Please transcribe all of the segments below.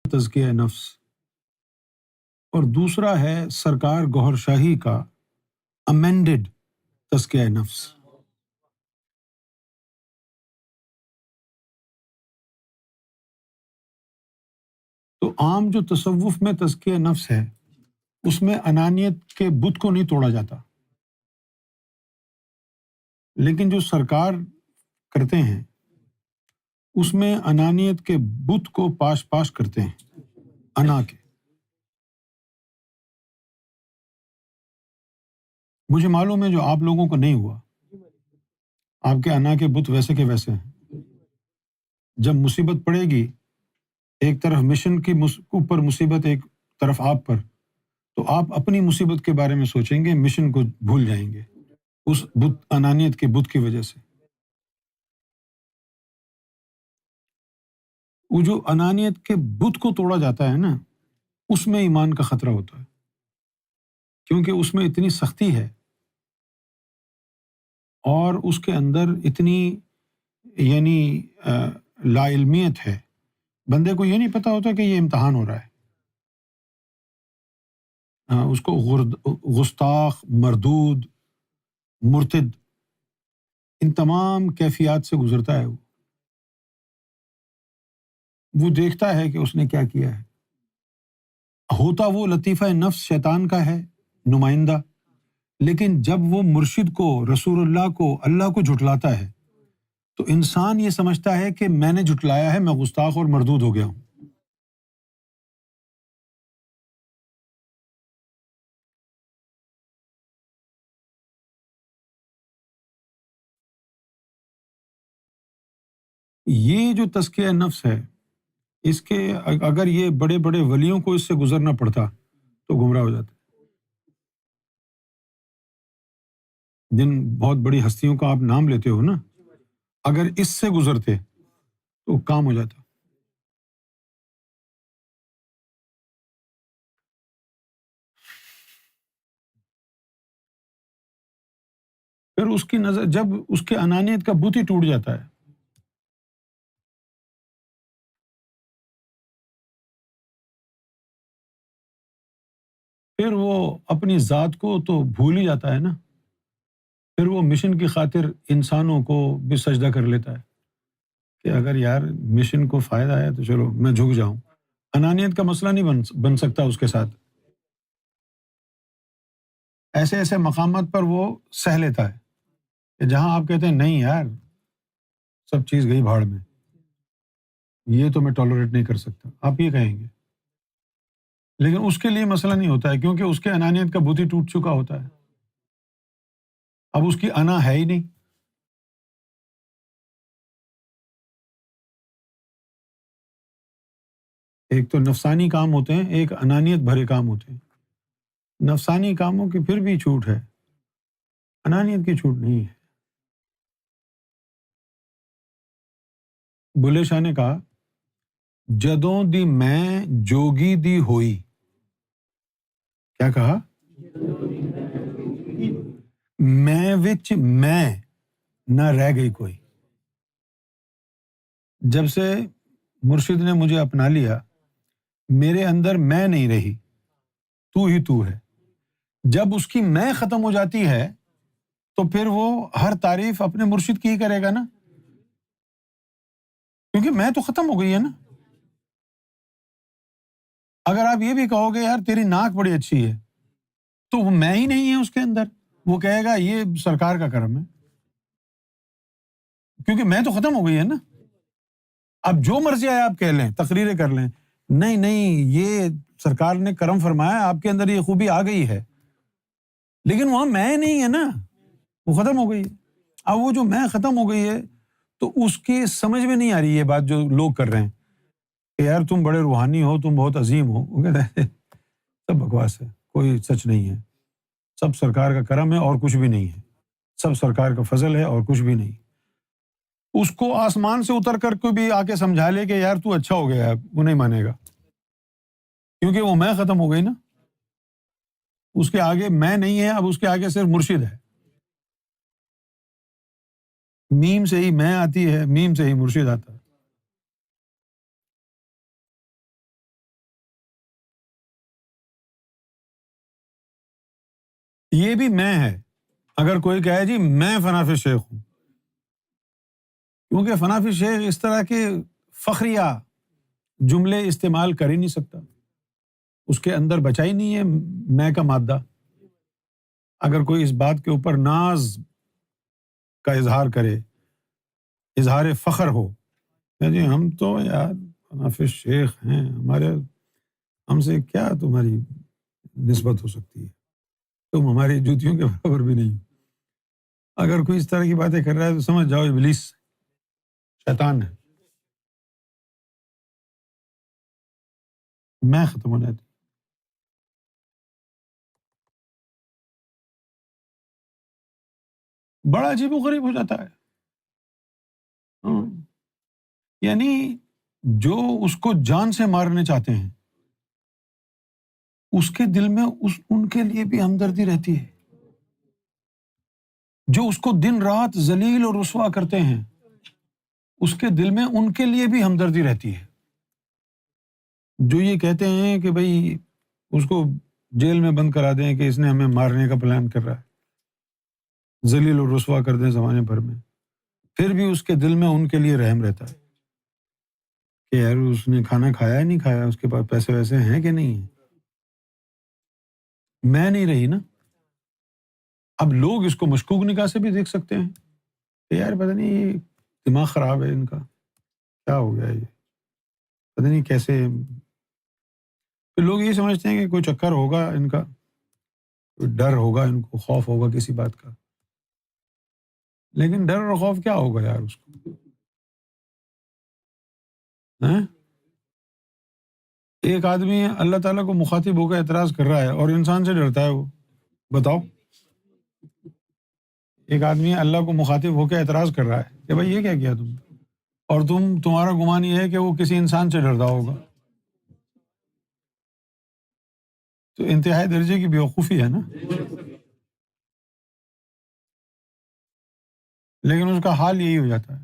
تزکیہ نفس، اور دوسرا ہے سرکار گوہر شاہی کا امینڈڈ تزکیہ نفس۔ تو عام جو تصوف میں تزکیہ نفس ہے اس میں انانیت کے بت کو نہیں توڑا جاتا، لیکن جو سرکار کرتے ہیں اس میں انانیت کے بت کو پاش پاش کرتے ہیں، انا کے۔ مجھے معلوم ہے جو آپ لوگوں کو نہیں ہوا، آپ کے انا کے بت ویسے کے ویسے ہیں۔ جب مصیبت پڑے گی، ایک طرف مشن کی اوپر مصیبت، ایک طرف آپ پر، تو آپ اپنی مصیبت کے بارے میں سوچیں گے، مشن کو بھول جائیں گے اس بت، انانیت کے بت کی وجہ سے۔ وہ جو انانیت کے بت کو توڑا جاتا ہے نا، اس میں ایمان کا خطرہ ہوتا ہے، کیونکہ اس میں اتنی سختی ہے اور اس کے اندر اتنی یعنی لا علمیت ہے، بندے کو یہ نہیں پتہ ہوتا کہ یہ امتحان ہو رہا ہے۔ اس کو گستاخ، مردود، مرتد، ان تمام کیفیات سے گزرتا ہے۔ وہ دیکھتا ہے کہ اس نے کیا کیا ہے، ہوتا وہ لطیفہ نفس شیطان کا ہے نمائندہ، لیکن جب وہ مرشد کو، رسول اللہ کو، اللہ کو جھٹلاتا ہے تو انسان یہ سمجھتا ہے کہ میں نے جھٹلایا ہے، میں گستاخ اور مردود ہو گیا ہوں۔ یہ جو تزکیہ نفس ہے، اس کے اگر یہ بڑے بڑے ولیوں کو اس سے گزرنا پڑتا تو گمراہ ہو جاتے۔ جن بہت بڑی ہستیوں کا آپ نام لیتے ہو نا، اگر اس سے گزرتے تو کام ہو جاتا۔ پھر اس کی نظر، جب اس کے انانیت کا بت ہی ٹوٹ جاتا ہے، پھر وہ اپنی ذات کو تو بھول ہی جاتا ہے نا، پھر وہ مشن کی خاطر انسانوں کو بھی سجدہ کر لیتا ہے کہ اگر یار مشن کو فائدہ ہے تو چلو میں جھک جاؤں۔ انانیت کا مسئلہ نہیں بن سکتا اس کے ساتھ، ایسے ایسے مقامات پر وہ سہ لیتا ہے کہ جہاں آپ کہتے ہیں نہیں یار سب چیز گئی بھاڑ میں، یہ تو میں ٹالریٹ نہیں کر سکتا، آپ یہ کہیں گے، لیکن اس کے لیے مسئلہ نہیں ہوتا ہے کیونکہ اس کے انانیت کا بت ہی ٹوٹ چکا ہوتا ہے، اب اس کی انا ہے ہی نہیں۔ ایک تو نفسانی کام ہوتے ہیں، ایک انانیت بھرے کام ہوتے ہیں۔ نفسانی کاموں کی پھر بھی چھوٹ ہے، انانیت کی چھوٹ نہیں ہے۔ بلے شاہ نے کہا جدوں دی میں جوگی دی ہوئی، کیا کہا؟ میں وچ میں نہ رہ گئی کوئی۔ جب سے مرشد نے مجھے اپنا لیا، میرے اندر میں نہیں رہی، تو ہی تو ہے۔ جب اس کی میں ختم ہو جاتی ہے تو پھر وہ ہر تعریف اپنے مرشد کی ہی کرے گا نا، کیونکہ میں تو ختم ہو گئی ہے نا۔ اگر آپ یہ بھی کہو گے یار تیری ناک بڑی اچھی ہے، تو وہ میں ہی نہیں ہے اس کے اندر، وہ کہے گا یہ سرکار کا کرم ہے، کیونکہ میں تو ختم ہو گئی ہے نا۔ اب جو مرضی آئے آپ کہہ لیں، تقریریں کر لیں، نہیں نہیں یہ سرکار نے کرم فرمایا، آپ کے اندر یہ خوبی آ گئی ہے، لیکن وہاں میں نہیں ہے نا، وہ ختم ہو گئی ہے۔ اب وہ جو میں ختم ہو گئی ہے تو اس کی سمجھ میں نہیں آ رہی یہ بات جو لوگ کر رہے ہیں کہ یار تم بڑے روحانی ہو، تم بہت عظیم ہو، وہ کہتے ہیں سب بکواس ہے، کوئی سچ نہیں ہے، سب سرکار کا کرم ہے اور کچھ بھی نہیں ہے، سب سرکار کا فضل ہے اور کچھ بھی نہیں۔ اس کو آسمان سے اتر کر کے بھی آ کے سمجھا لے کہ یار تو اچھا ہو گیا ہے، وہ نہیں مانے گا، کیونکہ وہ میں ختم ہو گئی نا، اس کے آگے میں نہیں ہے، اب اس کے آگے صرف مرشد ہے۔ میم سے ہی میں آتی ہے، میم سے ہی مرشد آتا ہے۔ یہ بھی میں ہے. اگر کوئی کہے جی میں فنافی شیخ ہوں، کیونکہ فنافی شیخ اس طرح کے فخریہ جملے استعمال کر ہی نہیں سکتا، اس کے اندر بچا ہی نہیں ہے میں کا مادہ. اگر کوئی اس بات کے اوپر ناز کا اظہار کرے، اظہار فخر ہو کہ جی ہم تو یار فنافی شیخ ہیں، ہم سے کیا تمہاری نسبت ہو سکتی ہے، تم ہماری جوتیوں کے برابر بھی نہیں. اگر کوئی اس طرح کی باتیں کر رہا ہے تو سمجھ جاؤ ابلیس، شیطان ہے. میں ختم ہو جاتی. بڑا عجیب و غریب ہو جاتا ہے. ہاں، یعنی جو اس کو جان سے مارنے چاہتے ہیں اس کے دل میں ان کے لیے بھی ہمدردی رہتی ہے. جو اس کو دن رات ذلیل اور رسوا کرتے ہیں اس کے دل میں ان کے لیے بھی ہمدردی رہتی ہے. جو یہ کہتے ہیں کہ بھئی اس کو جیل میں بند کرا دیں کہ اس نے ہمیں مارنے کا پلان کر رہا ہے، ذلیل اور رسوا کر دیں زمانے بھر میں، پھر بھی اس کے دل میں ان کے لیے رحم رہتا ہے کہ یار اس نے کھانا کھایا نہیں کھایا، اس کے پاس پیسے ویسے ہیں کہ نہیں ہیں. میں نہیں رہی نا. اب لوگ اس کو مشکوک نگاہ سے بھی دیکھ سکتے ہیں کہ یار پتہ نہیں یہ دماغ خراب ہے ان کا، کیا ہو گیا یہ، پتہ نہیں کیسے. پھر لوگ یہ سمجھتے ہیں کہ کوئی چکر ہوگا ان کا، کوئی ڈر ہوگا ان کو، خوف ہوگا کسی بات کا. لیکن ڈر اور خوف کیا ہوگا یار اس کو، ہیں؟ ایک آدمی اللہ تعالیٰ کو مخاطب ہو کر اعتراض کر رہا ہے اور انسان سے ڈرتا ہے وہ. بتاؤ، ایک آدمی اللہ کو مخاطب ہو کے اعتراض کر رہا ہے کہ بھائی یہ کیا کیا تم، اور تمہارا گمان یہ ہے کہ وہ کسی انسان سے ڈرتا ہوگا. تو انتہائی درجے کی بیوقوفی ہے نا. لیکن اس کا حال یہی ہو جاتا ہے،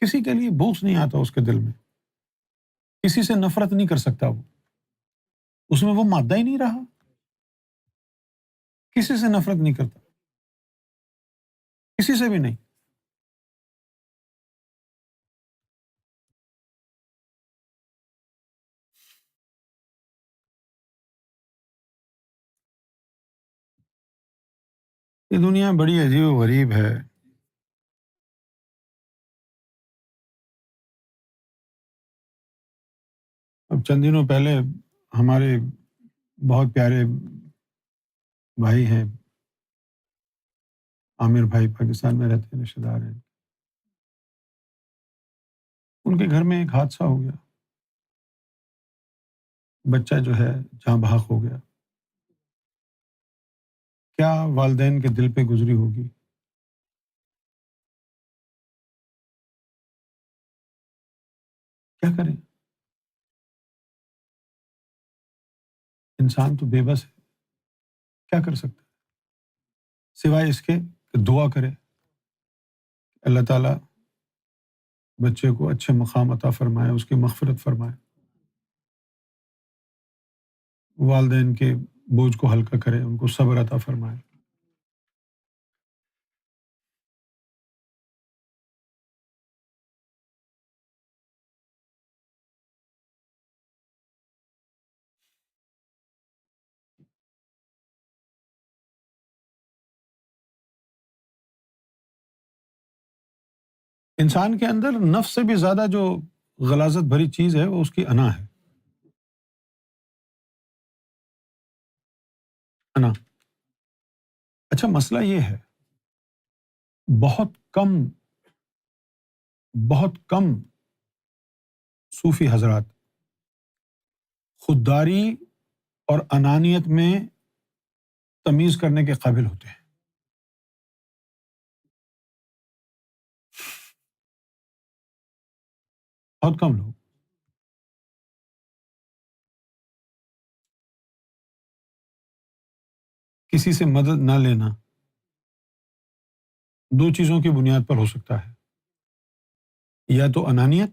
کسی کے لیے بغض نہیں آتا اس کے دل میں، کسی سے نفرت نہیں کر سکتا وہ، اس میں وہ مادہ ہی نہیں رہا، کسی سے نفرت نہیں کرتا، کسی سے بھی نہیں. یہ دنیا بڑی عجیب و غریب ہے. اب چند دنوں پہلے ہمارے بہت پیارے بھائی ہیں، عامر بھائی، پاکستان میں رہتے ہیں، رشتہ دار ہیں، ان کے گھر میں ایک حادثہ ہو گیا، بچہ جو ہے جاں بحق ہو گیا. کیا والدین کے دل پہ گزری ہوگی. کیا کریں، انسان تو بے بس ہے، کیا کر سکتا ہے سوائے اس کے کہ دعا کرے اللہ تعالیٰ بچے کو اچھے مقام عطا فرمائے، اس کی مغفرت فرمائے، والدین کے بوجھ کو ہلکا کرے، ان کو صبر عطا فرمائے. انسان کے اندر نفس سے بھی زیادہ جو غلاظت بھری چیز ہے وہ اس کی انا ہے. انا. اچھا مسئلہ یہ ہے، بہت کم بہت کم صوفی حضرات خودداری اور انانیت میں تمیز کرنے کے قابل ہوتے ہیں. بہت کم لوگ. کسی سے مدد نہ لینا دو چیزوں کی بنیاد پر ہو سکتا ہے، یا تو انانیت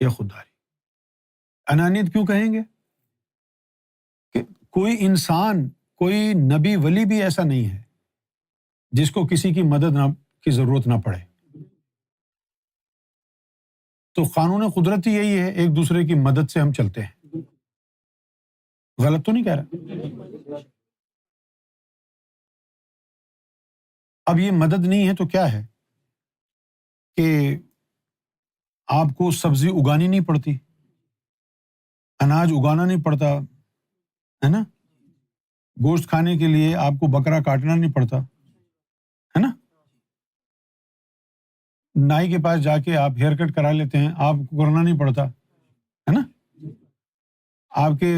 یا خودداری. انانیت کیوں کہیں گے کہ کوئی انسان کوئی نبی ولی بھی ایسا نہیں ہے جس کو کسی کی مدد کی ضرورت نہ پڑے. تو قانون قدرتی یہی ہے، ایک دوسرے کی مدد سے ہم چلتے ہیں. غلط تو نہیں کہہ رہا؟ اب یہ مدد نہیں ہے تو کیا ہے کہ آپ کو سبزی اگانی نہیں پڑتی، اناج اگانا نہیں پڑتا، ہے نا؟ گوشت کھانے کے لیے آپ کو بکرا کاٹنا نہیں پڑتا، ہے نا؟ نائی کے پاس جا کے آپ ہیئر کٹ کرا لیتے ہیں، آپ کو کرنا نہیں پڑتا، ہے نا؟ آپ کے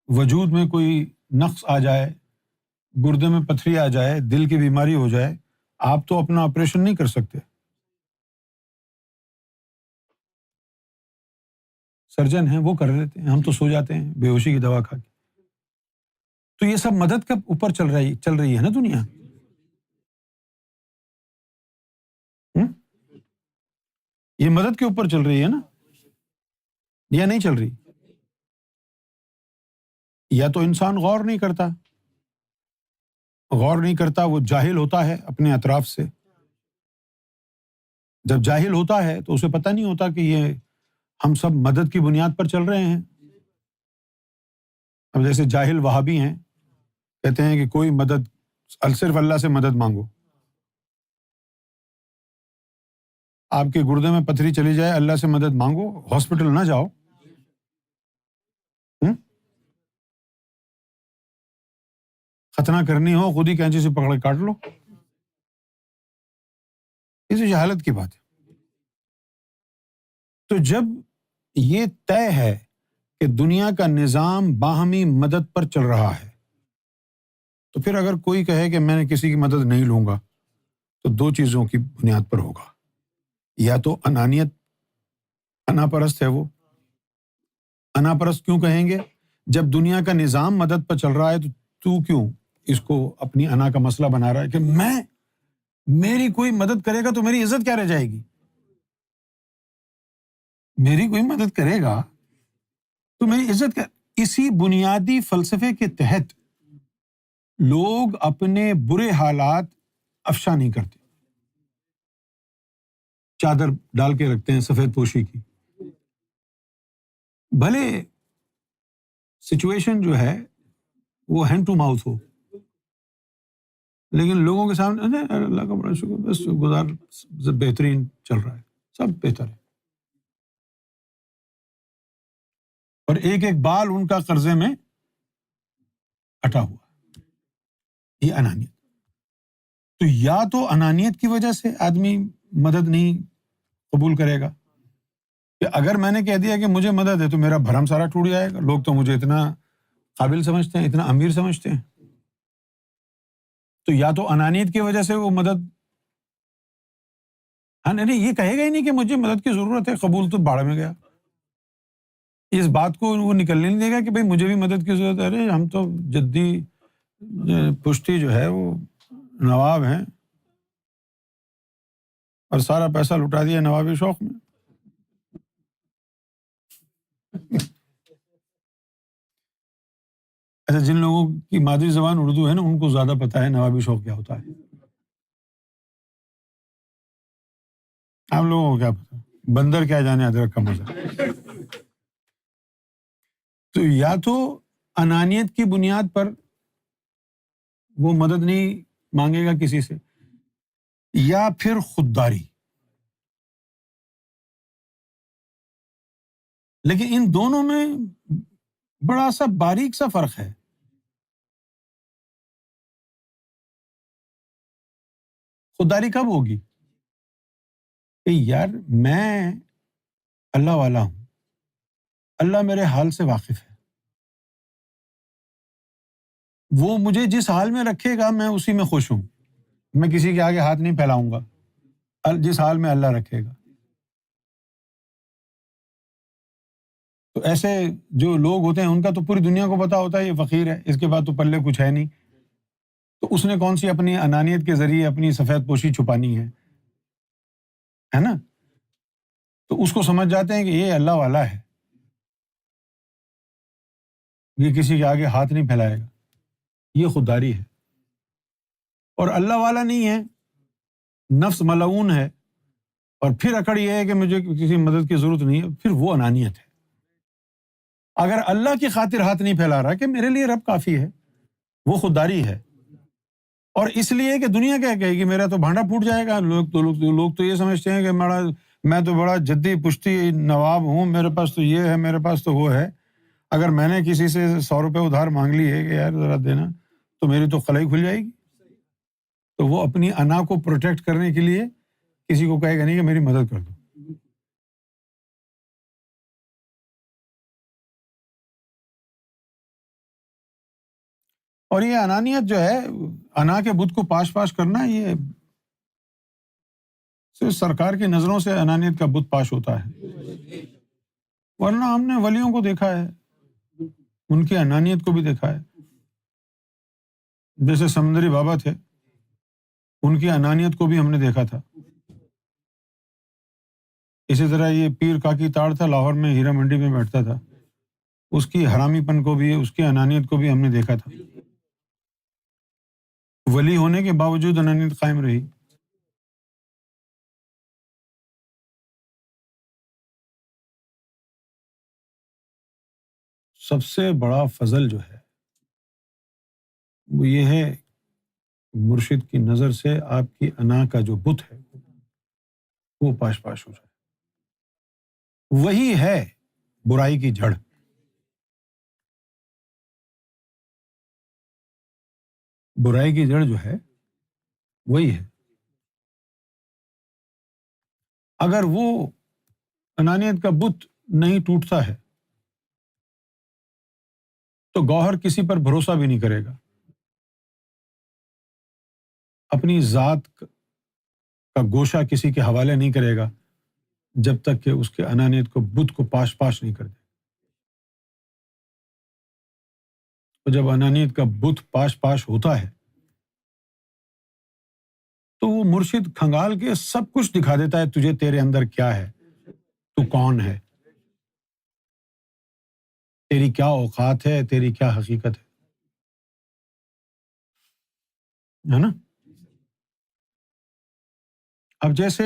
وجود میں کوئی نقص آ جائے، گردے میں پتھری آ جائے، دل کی بیماری ہو جائے، آپ تو اپنا آپریشن نہیں کر سکتے، سرجن ہیں وہ کر لیتے ہیں، ہم تو سو جاتے ہیں بے ہوشی کی دوا کھا کے. تو یہ سب مدد کے اوپر چل رہی ہے نا دنیا. ہم؟ یہ مدد کے اوپر چل رہی ہے نا، یا نہیں چل رہی؟ یا تو انسان غور نہیں کرتا، وہ جاہل ہوتا ہے اپنے اطراف سے. جب جاہل ہوتا ہے تو اسے پتہ نہیں ہوتا کہ یہ ہم سب مدد کی بنیاد پر چل رہے ہیں. اب جیسے جاہل وہابی ہیں، کہتے ہیں کہ کوئی مدد، صرف اللہ سے مدد مانگو. آپ کے گردے میں پتھری چلی جائے، اللہ سے مدد مانگو، ہاسپٹل نہ جاؤ. ہم؟ ختنہ کرنی ہو خود ہی کینچی سے پکڑ کے کاٹ لو. یہ تو جہالت کی بات ہے. تو جب یہ طے ہے کہ دنیا کا نظام باہمی مدد پر چل رہا ہے، تو پھر اگر کوئی کہے کہ میں نے کسی کی مدد نہیں لوں گا، تو دو چیزوں کی بنیاد پر ہوگا. یا تو انانیت، انا پرست ہے وہ. انا پرست کیوں کہیں گے؟ جب دنیا کا نظام مدد پر چل رہا ہے تو کیوں اس کو اپنی انا کا مسئلہ بنا رہا ہے کہ میری کوئی مدد کرے گا تو میری عزت کیا رہ جائے گی؟ میری کوئی مدد کرے گا تو میری عزت کیا؟ اسی بنیادی فلسفے کے تحت لوگ اپنے برے حالات افشا نہیں کرتے، چادر ڈال کے رکھتے ہیں سفید پوشی کی. بھلے سچویشن جو ہے وہ ہینڈ ٹو ماؤتھ ہو، لیکن لوگوں کے سامنے اللہ کا بڑا شکر، بس گزار بہترین چل رہا ہے، سب بہتر ہے. اور ایک ایک بال ان کا قرضے میں اٹا ہوا. یہ انانیت. تو یا تو انانیت کی وجہ سے آدمی مدد نہیں قبول کرے گا کہ اگر میں نے کہہ دیا کہ مجھے مدد ہے تو میرا بھرم سارا ٹوٹ جائے گا، لوگ تو مجھے اتنا قابل سمجھتے ہیں، اتنا امیر سمجھتے ہیں. تو یا تو انانیت کی وجہ سے وہ مدد، ہاں نہیں، یہ کہے گا ہی نہیں کہ مجھے مدد کی ضرورت ہے، قبول تو باڑ میں گیا. اس بات کو وہ نکلنے نہیں دے گا کہ بھائی مجھے بھی مدد کی ضرورت ہے. ارے ہم تو جدی پشتی جو ہے وہ نواب ہیں اور سارا پیسہ لٹا دیا نوابی شوق میں. ایسا جن لوگوں کی مادری زبان اردو ہے نا، ان کو زیادہ پتہ ہے نوابی شوق کیا ہوتا ہے. آپ لوگوں کو کیا پتا، بندر کیا جانے ادرک کا مزہ. تو یا تو انانیت کی بنیاد پر وہ مدد نہیں مانگے گا کسی سے، یا پھر خودداری. لیکن ان دونوں میں بڑا سا باریک سا فرق ہے. خودداری کب ہوگی؟ کہ یار میں اللہ والا ہوں، اللہ میرے حال سے واقف ہے، وہ مجھے جس حال میں رکھے گا میں اسی میں خوش ہوں، میں کسی کے آگے ہاتھ نہیں پھیلاؤں گا جس حال میں اللہ رکھے گا. تو ایسے جو لوگ ہوتے ہیں ان کا تو پوری دنیا کو پتا ہوتا ہے یہ فقیر ہے، اس کے بعد تو پلے کچھ ہے نہیں، تو اس نے کون سی اپنی انانیت کے ذریعے اپنی سفید پوشی چھپانی ہے نا؟ تو اس کو سمجھ جاتے ہیں کہ یہ اللہ والا ہے، یہ کسی کے آگے ہاتھ نہیں پھیلائے گا. یہ خودداری ہے. اور اللہ والا نہیں ہے، نفس ملعون ہے، اور پھر اکڑ یہ ہے کہ مجھے کسی مدد کی ضرورت نہیں ہے، پھر وہ انانیت ہے. اگر اللہ کی خاطر ہاتھ نہیں پھیلا رہا کہ میرے لیے رب کافی ہے، وہ خودداری ہے. اور اس لیے کہ دنیا کیا کہے گی، میرا تو بھانڈا پھوٹ جائے گا. لوگ تو یہ سمجھتے ہیں کہ میں تو بڑا جدی پشتی نواب ہوں، میرے پاس تو یہ ہے، میرے پاس تو وہ ہے. اگر میں نے کسی سے 100 روپے ادھار مانگ لی ہے کہ یار ذرا دینا، تو میری تو خلائی کھل جائے گی. تو وہ اپنی انا کو پروٹیکٹ کرنے کے لیے کسی کو کہے گا نہیں کہ میری مدد کر دو. اور یہ انانیت جو ہے، انا کے بت کو پاش کرنا، یہ صرف سرکار کی نظروں سے انانیت کا بت پاش ہوتا ہے. ورنہ ہم نے ولیوں کو دیکھا ہے، ان کی انانیت کو بھی دیکھا ہے. جیسے سمندری بابا تھے، ان کی انانیت کو بھی ہم نے دیکھا تھا. اسی طرح یہ پیر کاکی تاڑ تھا، لاہور میں ہیرا منڈی میں بیٹھتا تھا، اس کی حرامی پن کو بھی، اس کی انانیت کو بھی ہم نے دیکھا تھا. ولی ہونے کے باوجود انانیت قائم رہی. سب سے بڑا فضل جو ہے وہ یہ ہے، مرشد کی نظر سے آپ کی انا کا جو بت ہے وہ پاش ہو جائے. وہی ہے برائی کی جڑ. برائی کی جڑ جو ہے وہی ہے. اگر وہ انانیت کا بت نہیں ٹوٹتا ہے تو گوہر کسی پر بھروسہ بھی نہیں کرے گا، اپنی ذات کا گوشہ کسی کے حوالے نہیں کرے گا جب تک کہ اس کے انانیت کو، بت کو پاش نہیں کر دے. اور جب انانیت کا بت پاش ہوتا ہے تو وہ مرشد کھنگال کے سب کچھ دکھا دیتا ہے، تجھے تیرے اندر کیا ہے، تو کون ہے، تیری کیا اوقات ہے، تیری کیا حقیقت ہے نا. اب جیسے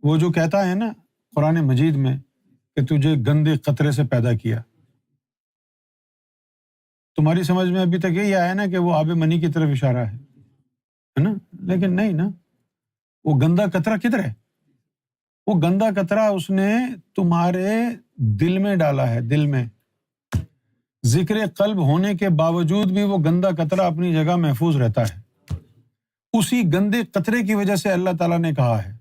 وہ جو کہتا ہے نا قرآن مجید میں کہ تجھے گندے قطرے سے پیدا کیا، تمہاری سمجھ میں ابھی تک یہی آیا نا کہ وہ آب منی کی طرف اشارہ ہے نا. لیکن نہیں نا، وہ گندا قطرہ کدھر ہے؟ وہ گندا قطرہ اس نے تمہارے دل میں ڈالا ہے. دل میں ذکر قلب ہونے کے باوجود بھی وہ گندا قطرہ اپنی جگہ محفوظ رہتا ہے. اسی گندے قطرے کی وجہ سے اللہ تعالیٰ نے کہا ہے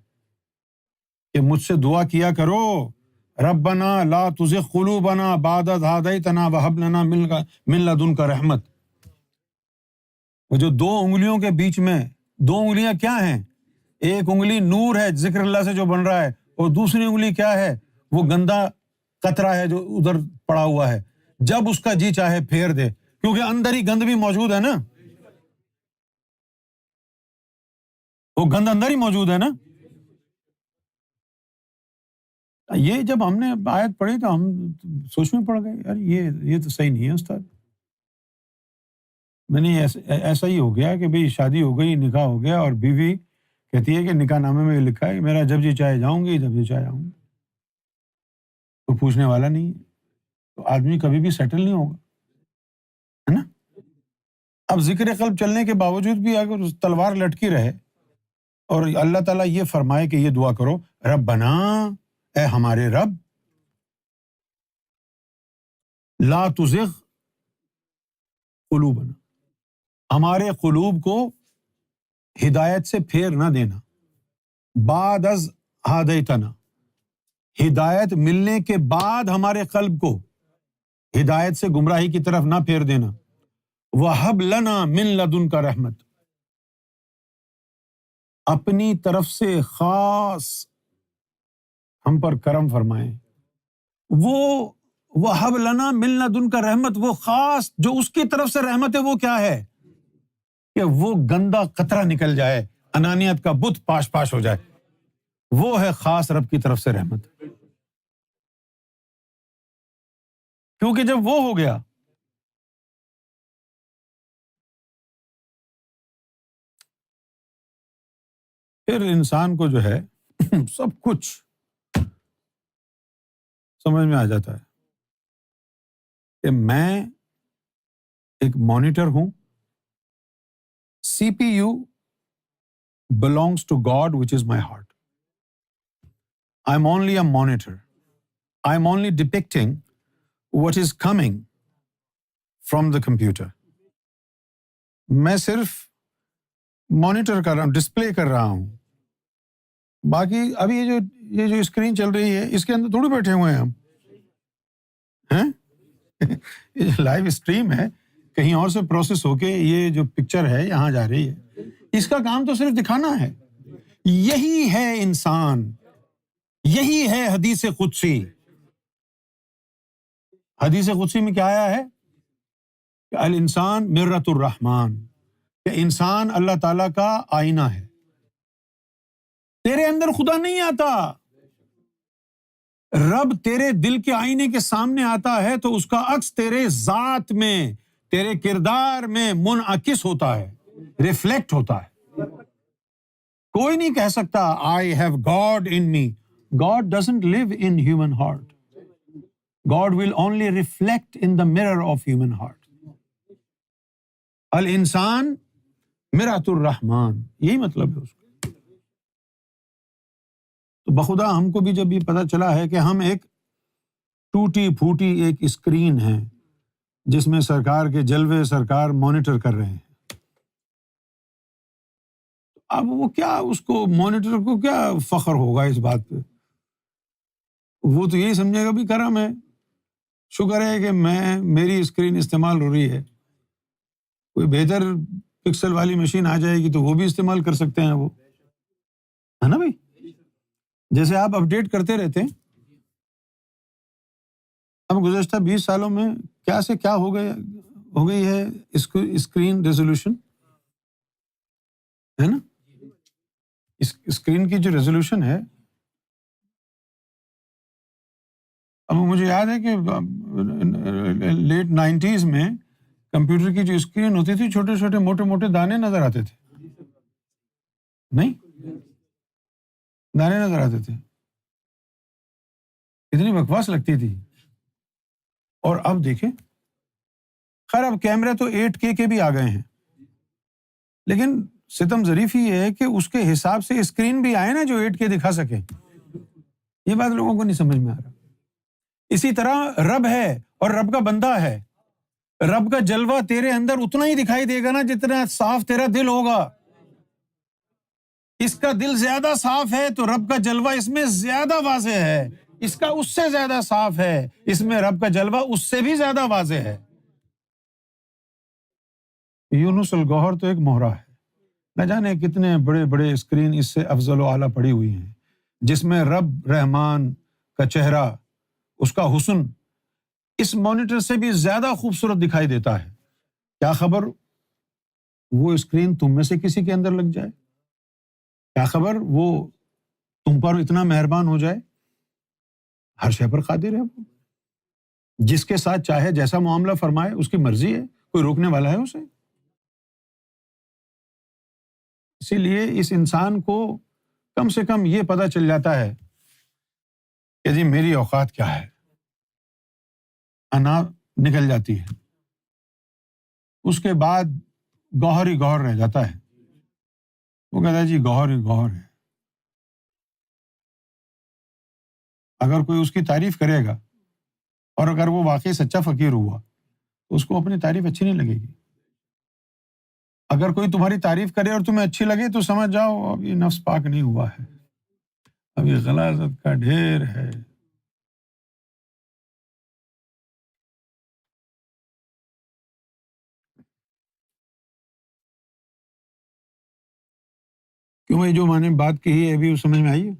کہ مجھ سے دعا کیا کرو، ربنا لا تزغ قلوبنا بعد اذ ہدیتنا وہب لنا من لدنک رحمت. وہ جو دو انگلیوں کے بیچ میں، دو انگلیاں کیا ہیں؟ ایک انگلی نور ہے ذکر اللہ سے جو بن رہا ہے، اور دوسری انگلی کیا ہے؟ وہ گندا قطرہ ہے جو ادھر پڑا ہوا ہے. جب اس کا جی چاہے پھیر دے، کیونکہ اندر ہی گند بھی موجود ہے نا، وہ گند اندر ہی موجود ہے نا. یہ جب ہم نے آیت پڑھی تو ہم سوچ میں پڑ گئے، یار یہ تو صحیح نہیں ہے استاد. میں نے ایسا ہی ہو گیا کہ بھئی شادی ہو گئی، نکاح ہو گیا، اور بیوی کہتی ہے کہ نکاح نامے میں لکھا ہے میرا جب جی چاہے جاؤں گی، جب جی چاہے آؤں گی، کوئی پوچھنے والا نہیں ہے. تو آدمی کبھی بھی سیٹل نہیں ہوگا، ہے نا. اب ذکر قلب چلنے کے باوجود بھی اگر تلوار لٹکی رہے اور اللہ تعالیٰ یہ فرمائے کہ یہ دعا کرو، ربنا، اے ہمارے رب، لا تزغ قلوبنا، ہمارے قلوب کو ہدایت سے پھیر نہ دینا، بعد از ہدیتنا، ہدایت ملنے کے بعد ہمارے قلب کو ہدایت سے گمراہی کی طرف نہ پھیر دینا. وَهَبْ لَنَا مِن لَدُنْكَ رحمت، اپنی طرف سے خاص ہم پر کرم فرمائیں. وہ وَهَبْ لَنَا مِن لَدُنْكَ رحمت، وہ خاص جو اس کی طرف سے رحمت ہے، وہ کیا ہے؟ کہ وہ گندا قطرہ نکل جائے، انانیت کا بت پاش ہو جائے. وہ ہے خاص رب کی طرف سے رحمت. کیونکہ جب وہ ہو گیا پھر انسان کو جو ہے سب کچھ سمجھ میں آ جاتا ہے کہ میں ایک مانیٹر ہوں. CPU belongs to God, which is my heart. I'm only a monitor. I'm only depicting what is coming from the computer. میں صرف مانیٹر کر رہا ہوں، ڈسپلے کر رہا ہوں. باقی ابھی یہ جو اسکرین چل رہی ہے اس کے اندر تھوڑی بیٹھے ہوئے ہیں ہم ہیں. یہ لائیو اسٹریم ہے، کہیں اور سے پروسیس ہو کے یہ جو پکچر ہے یہاں جا رہی ہے. اس کا کام تو صرف دکھانا ہے. یہی ہے انسان، یہی ہے حدیث قدسی. حدیث قدسی میں کیا آیا ہے کہ الانسان مرۃ الرحمن، کہ انسان اللہ تعالیٰ کا آئینہ ہے. تیرے اندر خدا نہیں آتا، رب تیرے دل کے آئینے کے سامنے آتا ہے تو اس کا عکس تیرے ذات میں، تیرے کردار میں منعکس ہوتا ہے، ریفلیکٹ ہوتا ہے. کوئی نہیں کہہ سکتا I have God in me. God doesn't live in human heart. God will only reflect in the mirror of human heart. الانسان مرآۃ الرحمن، یہی مطلب ہے اس کا. تو بخدا ہم کو بھی جب یہ پتہ چلا ہے کہ ہم ایک ٹوٹی پھوٹی ایک اسکرین ہے جس میں سرکار کے جلوے سرکار مانیٹر کر رہے ہیں، اب وہ کیا اس کو مانیٹر کو کیا فخر ہوگا اس بات پہ؟ وہ تو یہی سمجھے گا بھی کرم ہے، شکر ہے کہ میری اسکرین استعمال ہو رہی ہے. کوئی بہتر پکسل والی مشین آ جائے گی تو وہ بھی استعمال کر سکتے ہیں، وہ ہے نا بھائی. جیسے آپ اپڈیٹ کرتے رہتے ہیں. اب گزشتہ 20 سالوں میں کیا سے کیا ہو گئی ہے اسکرین ریزولوشن، ہے نا. اسکرین کی جو ریزولوشن ہے، اب مجھے یاد ہے کہ لیٹ 90s میں کمپیوٹر کی جو اسکرین ہوتی تھی چھوٹے چھوٹے موٹے موٹے دانے نظر آتے تھے، نہیں دانے نظر آتے تھے، اتنی بکواس لگتی تھی. اور اب دیکھیں، خیر اب کیمرے تو 8K کے بھی آ گئے ہیں، لیکن ستم ظریف ہی ہے کہ اس کے حساب سے اسکرین بھی آئے نا جو 8K دکھا سکے. یہ بات لوگوں کو نہیں سمجھ میں آ رہا. اسی طرح رب ہے اور رب کا بندہ ہے. رب کا جلوہ تیرے اندر اتنا ہی دکھائی دے گا نا جتنا صاف تیرا دل ہوگا. اس کا دل زیادہ صاف ہے تو رب کا جلوہ اس میں زیادہ واضح ہے، اس کا اس سے زیادہ صاف ہے، اس میں رب کا جلوہ اس سے بھی زیادہ واضح ہے. یونس الگوہر تو ایک مہرا ہے، نہ جانے کتنے بڑے بڑے اسکرین اس سے افضل و اعلیٰ پڑی ہوئی ہیں جس میں رب رحمان کا چہرہ، اس کا حسن اس مانیٹر سے بھی زیادہ خوبصورت دکھائی دیتا ہے. کیا خبر وہ اسکرین تم میں سے کسی کے اندر لگ جائے، کیا خبر وہ تم پر اتنا مہربان ہو جائے. ہر شے پر قادر ہے وہ، جس کے ساتھ چاہے جیسا معاملہ فرمائے، اس کی مرضی ہے، کوئی روکنے والا ہے اسے. اسی لیے اس انسان کو کم سے کم یہ پتہ چل جاتا ہے کہ جی میری اوقات کیا ہے، انا نکل جاتی ہے. اس کے بعد گوہر ہی گوہر رہ جاتا ہے. وہ کہتا ہے جی گوہر ہی گوہر ہے. اگر کوئی اس کی تعریف کرے گا اور اگر وہ واقعی سچا فقیر ہوا تو اس کو اپنی تعریف اچھی نہیں لگے گی. اگر کوئی تمہاری تعریف کرے اور تمہیں اچھی لگے تو سمجھ جاؤ اب یہ نفس پاک نہیں ہوا ہے، اب یہ غلاظت کا ڈھیر ہے. کیوں بھائی جو میں نے بات کہی ہے ابھی سمجھ میں آئی ہے؟